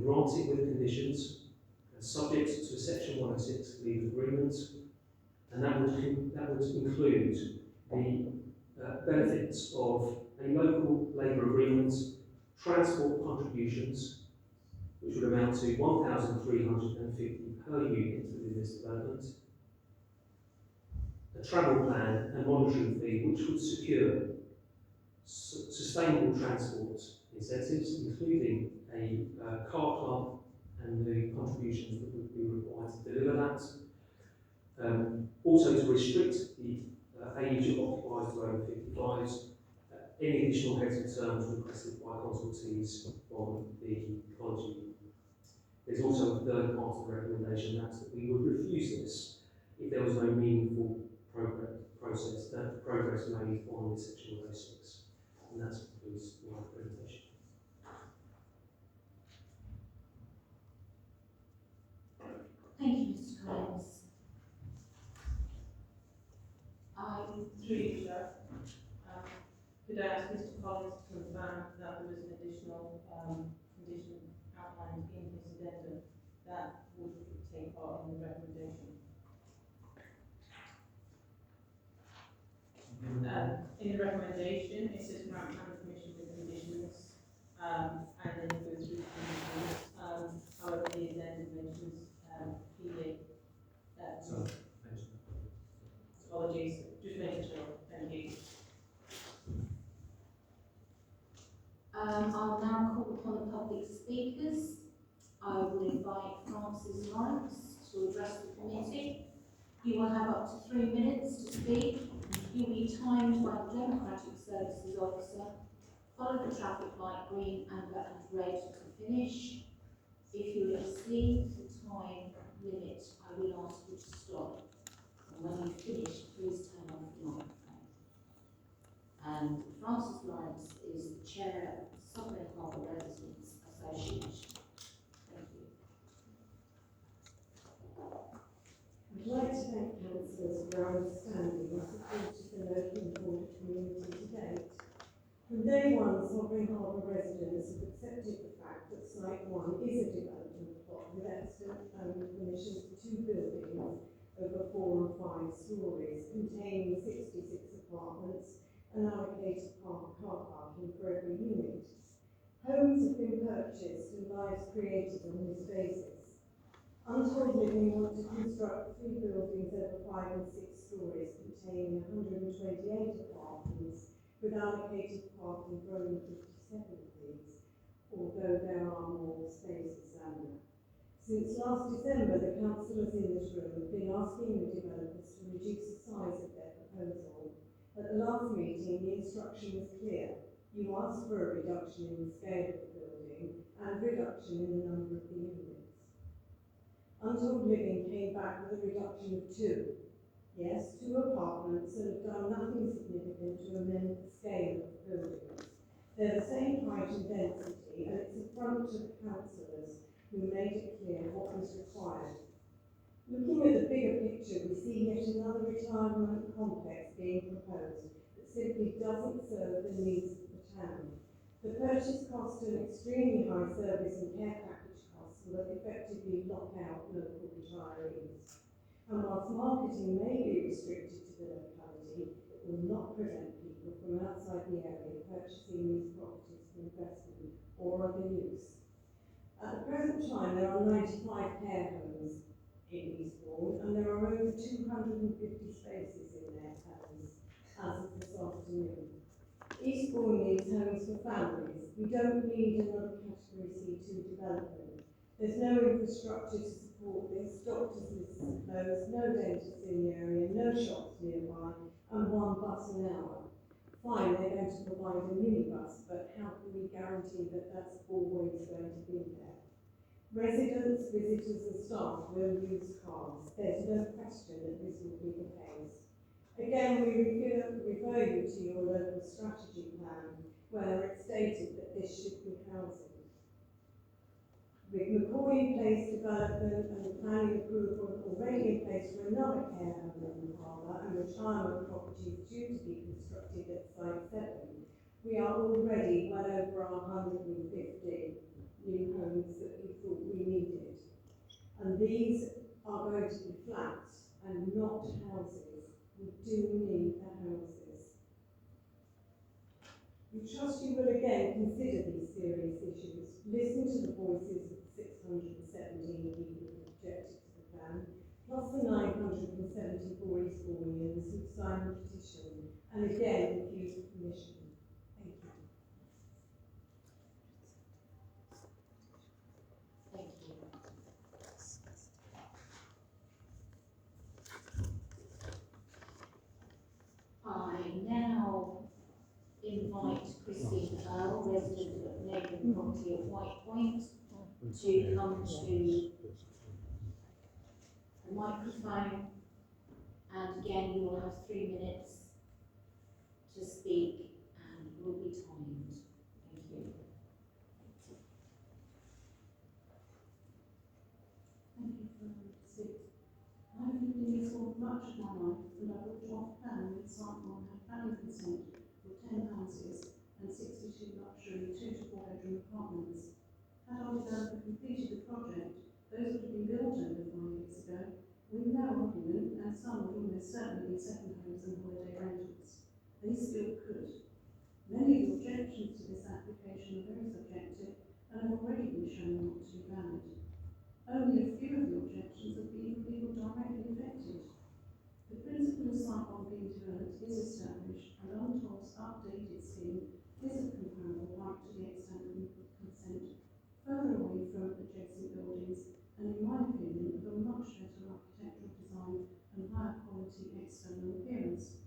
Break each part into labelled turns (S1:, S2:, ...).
S1: grant it with conditions and subject to a Section 106 legal agreement, and that would include the benefits of a local labour agreement, transport contributions, which would amount to 1,350 per unit within this development, a travel plan and monitoring fee which would secure sustainable transport incentives, including a car club and the contributions that would be required to deliver that. Also to restrict the age of occupiers to over 55s, any additional heads of terms requested by consultees from the ecology. There's also a third part of the recommendation, that's that we would refuse this if there was no meaningful progress made on this Section 106. And that concludes my presentation.
S2: Thank you, Mr. Collins.
S3: Through you, Chair. Could I ask Mr. Collins to confirm that there was an additional condition outlined in his addendum that would take part in the recommendation? In the recommendation, it says grant planning permission with conditions, and then it goes through the conditions. However, the addendum mentions PA. Apologies, just making sure. Thank you.
S2: I'll now call upon the public speakers. I will invite Francis Lawrence to address the committee. You will have up to 3 minutes to speak. You'll be timed by the Democratic Services Officer. Follow the traffic light green, amber and red to finish. If you exceed the time limit, I will ask you to stop. And when you finish, please turn off the microphone. And Francis Lawrence is the Chair of the Southern Harbour Residents Association. Thank you.
S4: I'd like to thank councillors for our understanding and support of the local and border community to date. From day one, Sovereign Harbour residents have accepted the fact that Site 1 is a development plot with extant planning permission for 2 buildings over 4 and 5 stories, containing 66 apartments and allocated car parking for every unit. Homes have been purchased and lives created on this basis. Untold Living want to construct 3 buildings over 5 and 6 stories containing 128 apartments with allocated parking for only 57 of these, although there are more spaces than that. Since last December, the councillors in this room have been asking the developers to reduce the size of their proposal. At the last meeting, the instruction was clear. You asked for a reduction in the scale of the building and reduction in the number of the units. Untold Living came back with a reduction of 2. Yes, 2 apartments, and have done nothing significant to amend the scale of the buildings. They're the same height and density, and it's a affront to the councillors who made it clear what was required. Looking at the bigger picture, we see yet another retirement complex being proposed that simply doesn't serve the needs of the town. The purchase cost and extremely high service and care package costs will effectively lock out local retirees. And whilst marketing may be restricted to the locality, it will not prevent people from outside the area purchasing these properties for investment or other use. At the present time, there are 95 care homes in Eastbourne, and there are over 250 spaces in their homes as of this afternoon. Eastbourne needs homes for families. We don't need another Category C2 development. There's no infrastructure to support this, doctors' lists are closed, no dentists in the area, no shops nearby, and 1 bus an hour. Fine, they're going to provide a minibus, but how can we guarantee that that's always going to be there? Residents, visitors and staff will use cars. There's no question that this will be the case. Again, we refer you to your local strategy plan, where it's stated that this should be housing. With McCoy Place development and the planning approval already in place for another care home in the harbour and retirement properties due to be constructed at Site 7, we are already well over our 150 new homes that we these are going to be flats and not houses. We do need the houses. We trust you will again consider these serious issues, listen to the voices of the 617 people who objected to the plan, plus the 974 Eastbournians who signed the petition, and again refused permission. Thank you.
S2: Thank you. I now invite Christine Earl, resident of neighbouring property at White Point, to come to the microphone, and again you will have 3 minutes to speak and will be timed. Thank you.
S5: Thank you for allowing me to speak. I have lived in Eastbourne for much of my life, and I bought off plan with Cyclone had planning consent for 10 houses and 62 luxury 2 to 4 bedroom apartments. Had our developer completed the project, those would have been built over 5 years ago, with no argument, and some would almost certainly be second homes and holiday rentals. They still could. Many of the objections to this application are very subjective and have already been shown not to be valid. Only a few of the objections have been from people directly affected. The principle of site one being developed is established, and Untold's updated scheme is a comparable right to the extent of consent, further away from adjacent buildings, and in my opinion, of a much better architectural design and higher quality external appearance.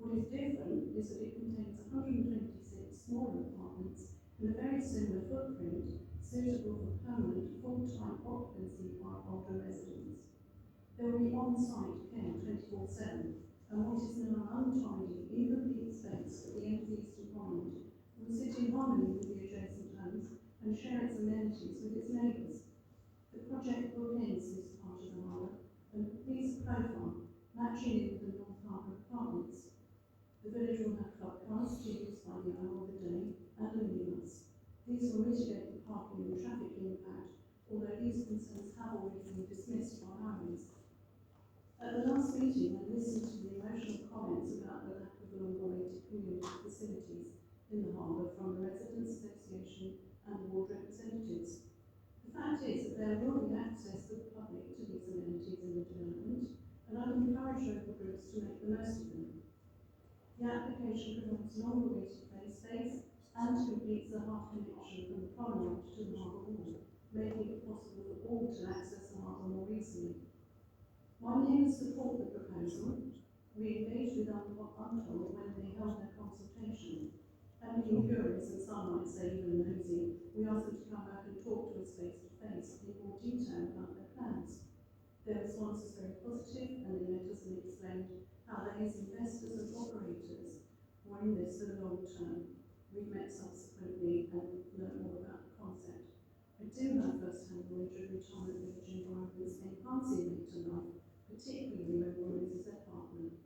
S5: What is different is that it contains 126 smaller apartments in a very similar footprint, suitable for permanent full-time occupancy by older residents. There will be on-site care 24/7, and what is now an untidy, incomplete space at the end of the eastern pond will sit in harmony with the adjacent homes and share its amenities with its neighbours. The project bookends this part of the harbour and completes a profile matching in with the North Harbour apartments. The village will have club cars to use by the hour of the day and a minibus. These will mitigate the parking and traffic impact, although these concerns have already been dismissed by highways. At the last meeting, I listened to the emotional comments about the lack of long-awaited community facilities in the harbour from the Residents Association and the ward representatives. The fact is that there will be access for the public to these amenities in the development, and I'd encourage local groups to make the most of them. The application provides long-awaited play space and completes the half connection from the promenade to the harbour wall, making it possible for all to access the harbour more easily. My neighbours support the proposal. We engaged with Untold when they held their consultation. And being curious, and some might say even nosy, we asked them to come back and talk to us face to face in more detail about their plans. Their response was very positive, and they met us and explained how they as investors and operators were in this for the long term. We've met subsequently and learned more about the concept. I do have first-hand knowledge of retirement village environments enhancing later life, particularly when one is their partner.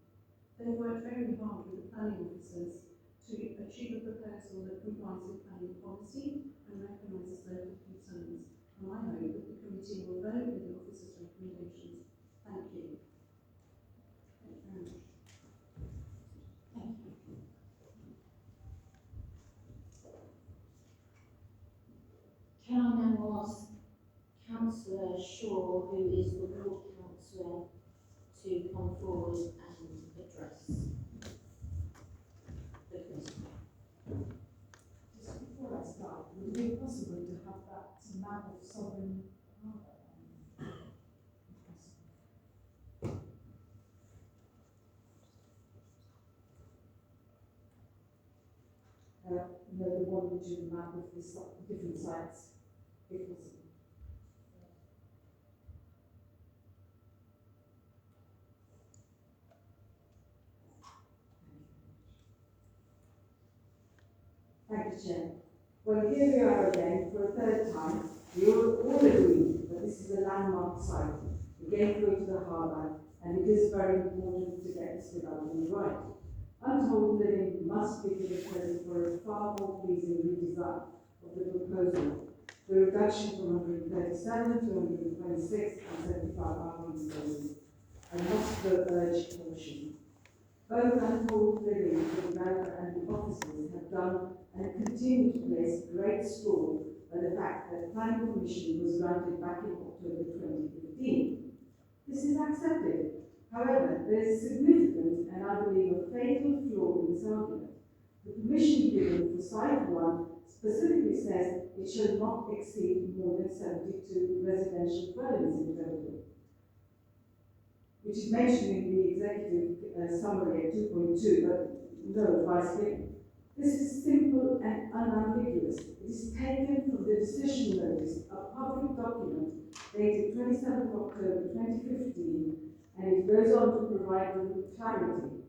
S5: They worked very hard with the planning officers to achieve a proposal that complies with planning policy and recognises local concerns. And I hope that the committee will vote with the officers' recommendations. Thank you. Thank you very much.
S2: Thank you. Can I now ask Councillor Shaw, who is the ward councillor, to come forward and address the committee?
S6: Just before I start, would it be possible to have that map of Sovereign Harbour? You know, the one which is a map of the different sites, if possible. Thank you, Chair. Well, here we are again for a third time. We all agree that this is a landmark site, a gateway to the harbour, and it is very important to get this development right. Untold Living must be given credit for a far more pleasing redesign of the proposal. the reduction from 137 to 126 and 75 parking spaces. I must urge caution. Both Anatole Billy, the developer, and the officers have done and continue to place great store by the fact that planning permission was granted back in October 2015. This is accepted. However, there is a significant and I believe a fatal flaw in this argument. The permission given for site 1 specifically says it shall not exceed more than 72 residential dwellings in total, which is mentioned in the executive summary at 2.2, but no advice given. This is simple and unambiguous. It is taken from the decision notice, a public document dated 27th October 2015, and it goes on to provide them with clarity.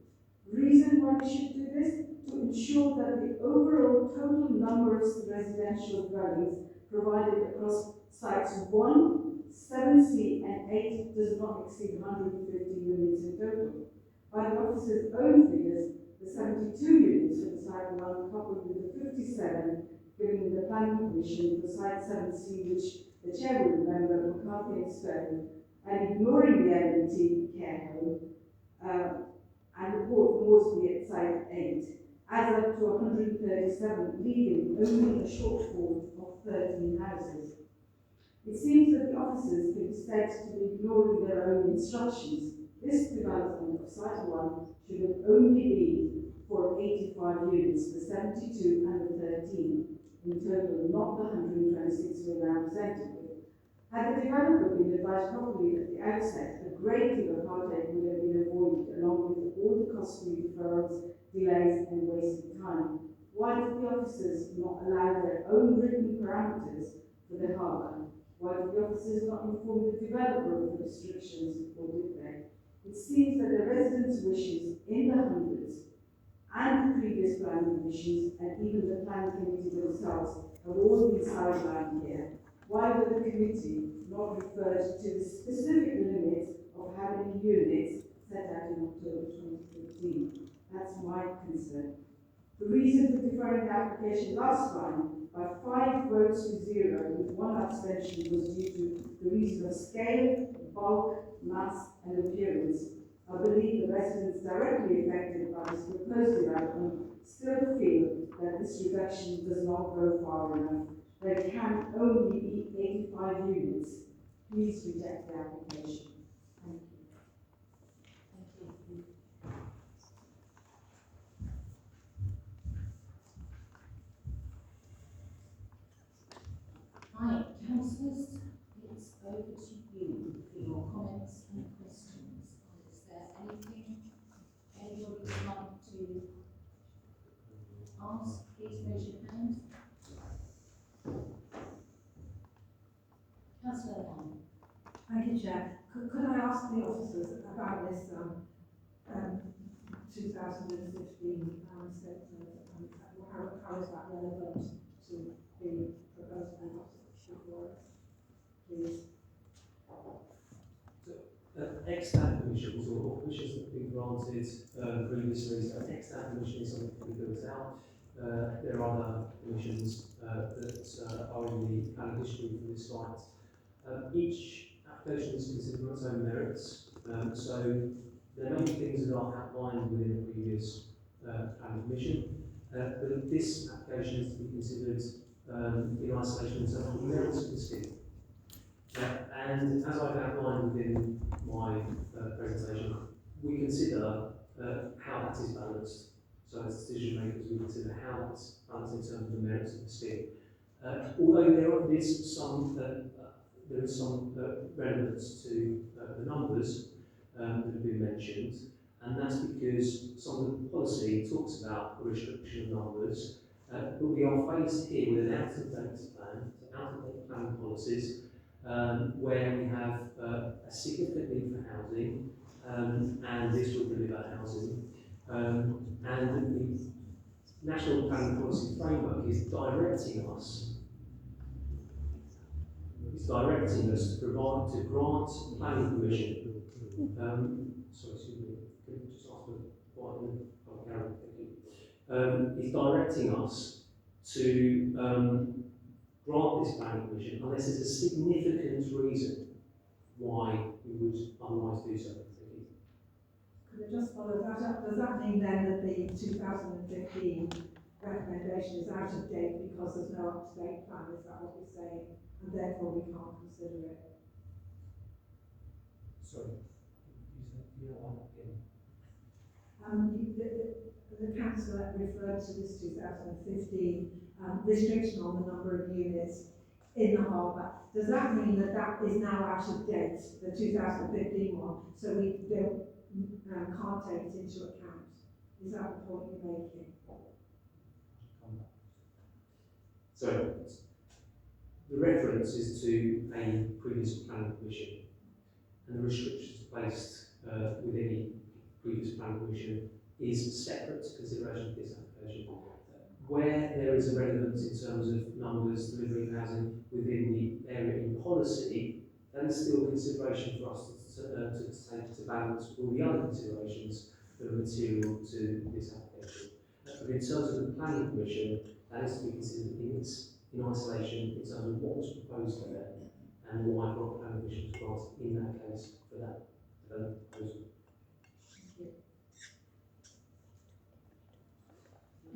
S6: Reason why we should do this? To ensure that the overall total number of residential dwellings provided across sites 1, 7C and 8 does not exceed 150 units in total. By the officer's own figures, the 72 units for the site 1 coupled with the 57 given the planning permission for site 7C, which the chair will remember, McCarthy and Stone, and ignoring the L&T care home, and the Port Moresby at site 8, adds up to 137, leaving only a shortfall of 13 houses. It seems that the officers can be said to be ignoring their own instructions. This development of site 1 should have only been for 85 units, the 72 and the 13 in total, not the 126 we're now presented with. Had the developer been advised properly at the outset, a great deal of heartache would have been avoided, along with all the costly deferrals, delays and wasted time. Why did the officers not allow their own written parameters for the harbour? Why did the officers not inform the developer of the restrictions, or did they? It seems that the residents' wishes in the hundreds and the previous planning commissions and even the planning committee themselves have all been sidelined here. Why were the committee not referred to the specific limits of how many units set out in October 2015? That's my concern. The reason for deferring the application last time by 5 votes to 0 with 1 abstention was due to the reason of scale, bulk, mass and appearance. I believe the residents directly affected by this proposed development still feel that this reduction does not go far enough. There can only be 85 units. Please reject the application. Thank you.
S2: Thank you. Right, councillors, it's over to you for your comments and questions. Is there anything anybody would like to ask? Please raise your hand. Councillor Lamb.
S4: Thank you, Chair. Could I ask the officers about this 2015 statement, and how is that relevant to the proposed amendments before us, please?
S1: Extant permissions or permissions that have been granted previously, so extant permission is something that we built out. There are other permissions that are in the planning history for this site. Each application is considered its own merits, so there may be things that are outlined within a previous planning permission, but this application is to be considered in isolation in terms of the merits of the scheme. And as I've outlined within my presentation, we consider how that is balanced. So as decision makers, we consider how that's balanced in terms of the merits of the scheme. Although there is some relevance to the numbers that have been mentioned, and that's because some of the policy talks about the restriction of numbers, but we are faced here with an out-of-date plan, out-of-date planning policies, where we have a significant need for housing, and this will deliver housing, and the National Planning Policy Framework is directing us to grant planning permission. Sorry, excuse me. Can you just ask me what Karen, thank you. Is directing us to grant this planning permission unless there's a significant reason why we would otherwise do so.
S4: Could I just follow that up? Does that mean then that the 2015 recommendation is out of date because there's no up-to-date plan? Is that what you're saying? And therefore we can't consider it?
S1: Sorry, you know that again.
S4: The council referred to this 2015 restriction on the number of units in the harbour. Does that mean that that is now out of date, the 2015 one, so we don't can't take it into account? Is that the point you're making?
S1: So, the reference is to a previous planning permission, and the restrictions placed with any previous planning permission is separate consideration of this application. Where there is a relevance in terms of numbers, delivery of housing within the area in policy, that is still a consideration for us to take to balance all the other considerations that are material to this application. But in terms of the planning permission, that is to be considered in isolation in terms of what was proposed there and why grant planning permission was granted in that case for that development proposal.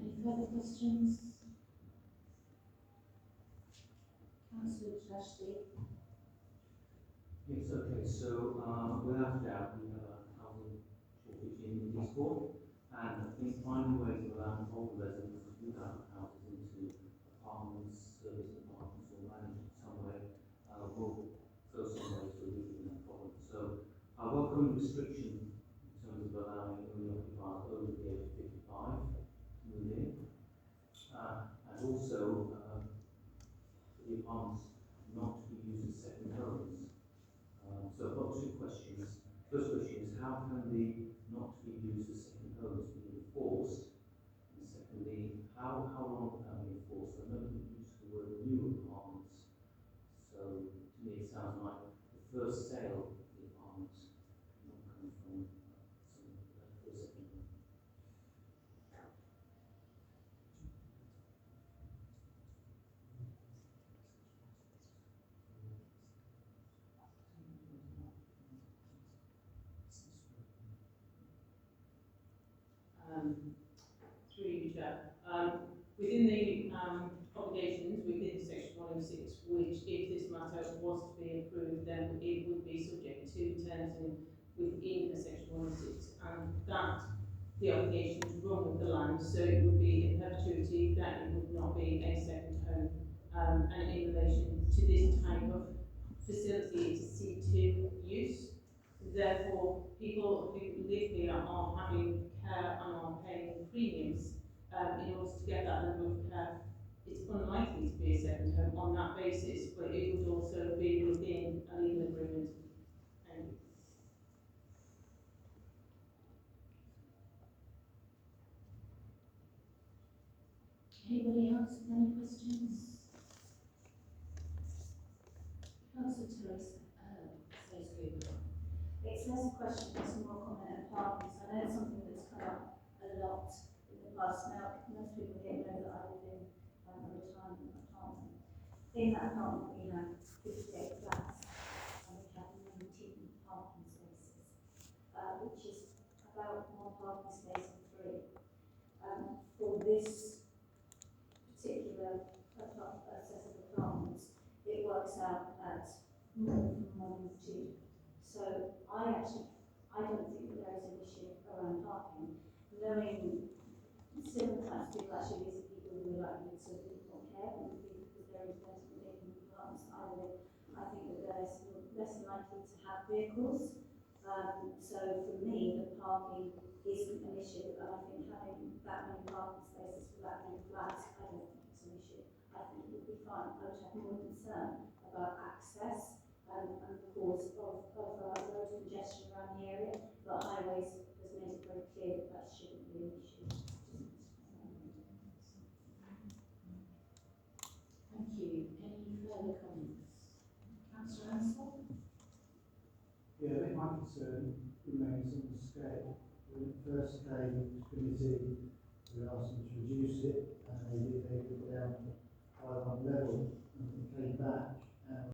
S2: Any further questions? Councillor Ashley.
S7: Yes, okay, so without doubt we have a housing shortage in Eastbourne, and I think finding ways of allowing older residents to move out of houses into apartments, service apartments, or managed in some way will go some way to relieving that problem. So I welcome restriction in terms of allowing only occupiers over the age of 55 to move in, and also for the apartments not to be used as second homes. So I've got two questions. First question is, how can the not to be used as second homes be enforced? And secondly, how long can that be enforced? I know you used the word new apartments. So to me it sounds like the first sale of the apartment not come from some for a second home.
S3: Through you, Chair. Within the obligations within section 106, which if this matter was to be approved, then it would be subject to terms within the section 106, and that the obligations run with the land, so it would be in perpetuity that it would not be a second home. And in relation to this type of facility, it's a C2 use. Therefore, people who live here are having care and are paying premiums in order to get that level of care. It's unlikely to be a second home on that basis, but it would also be within a legal agreement. Thank you.
S2: Anybody else with any questions? Councillor Teresa, says Google. It's less a question, it's more a comment on parking. So I know it's something that's come up a lot in the past. Now, most people here know that I live in a retirement apartment. In that apartment, we have 58 flats and we have 19 parking spaces, which is about one parking space in 3. For this particular set of apartments, it works out at more than 1 in 2. So I don't think that there is an issue around parking. Knowing similar types of people, actually these are people who are likely to not care because they're independently living in apartments that I live in. I think that they're less likely to have vehicles. So for me, the parking isn't an issue, and I think having that many parking spaces for that many flats, I don't think it's an issue. I think it would be fine. I would have more concern about access and the cause of road congestion around the area, but highways has made it very clear that that shouldn't be an issue. Thank you. Any further comments? Councillor Ansell?
S8: Yeah, I think my concern remains on the scale. When it first came to committee, we asked them to reduce it, and they did, they put it down to 500 level. and came back